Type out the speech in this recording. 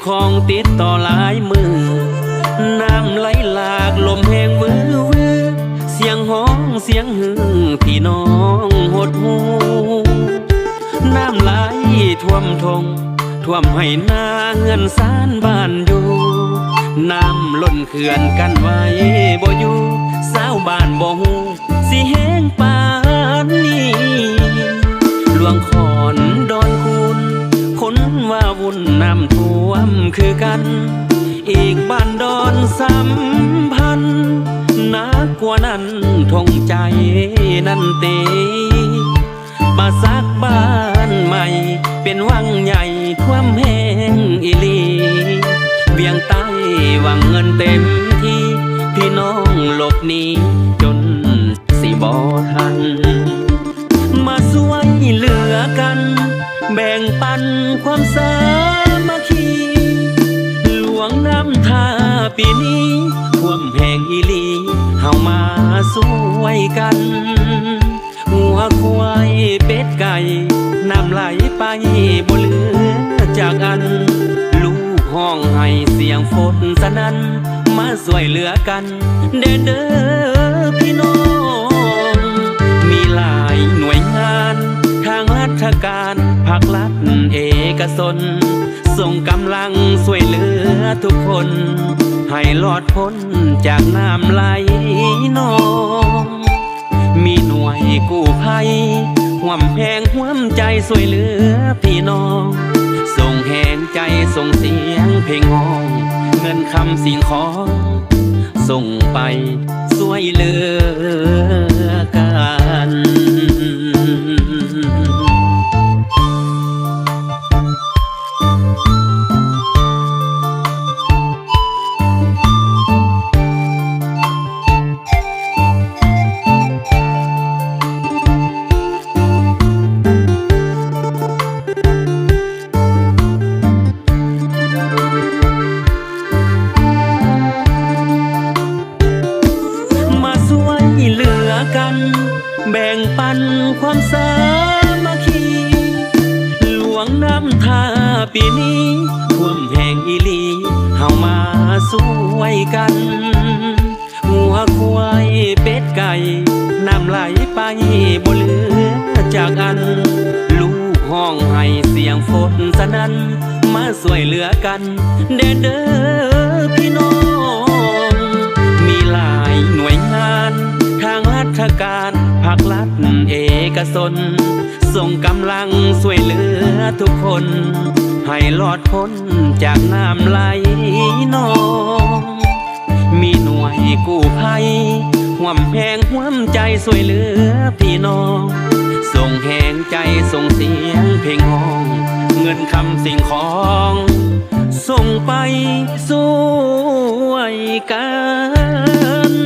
ของติดต่อหลายมือน้ำไหลหลากลมแห้งวื้อวื้อเสียงห้องเสียงหือพี่น้องหดหูน้ำไหลท่วมทงท่วมให้นาเงินสานบ้านอยู่น้ำล้นเขื่อนกันไว้บ่อยู่สาวบ้านบ่ฮู้สิแห้งปานนี้หลวงขอนดอนคูนคนว่าวุ่นน้ำท่วมคือกันอีกบ้านดอนสัมพันธ์นักกว่านั้นทงใจนั่นเตมาสักบ้านใหม่เป็นวังใหญ่ท่วมแห้งอีลีเวียงใต้หวังเงินเต็มที่พี่น้องหลบหนีจนสิบ่ทันมาสวยเหลือกันแบ่งปันความสามัคคีหลวงน้ำท่าปีนี้ท่วมแห้งอีลีเฮามาสวยกันหัวควายเป็ดไก่น้ำไหลไปบ่เหลือจากอันลูกห้องให้เสียงฝนสนั่นมาสวยเหลือกันเด้อเด้อพี่น้องมีหลายหน่วยงานทางราชการภาครัฐเอกชนส่งกำลังช่วยเหลือทุกคนให้รอดพ้นจากน้ำไหลนองมีหน่วยกู้ภัยห่วมแพงห่วมใจช่วยเหลือพี่น้องส่งแหงใจส่งเสียงเพลงห้องเงินคำสิ่งของส่งไปช่วยเหลือกันแบ่งปันความสามัคคีหลวงน้ำท่าปีนี้ท่วมแห้งอีลีเฮามาสวยกันหัวควายเป็ดไก่น้ำไหลไปบ่เหลือจากอันลูกห้องให้เสียงฝนสนั่นมาสวยเหลือกันเด้อเด้อพี่น้องมีหลายหน่วยงานทางราชการภาครัฐเอกชนส่งกำลังช่วยเหลือทุกคนให้รอดพ้นจากน้ำไหลนองมีหน่วยกู้ภัยห่วมแพงห่วมใจช่วยเหลือพี่น้องส่งแหงใจส่งเสียงเพลงห้องเงินคำสิ่งของส่งไปสวยกัน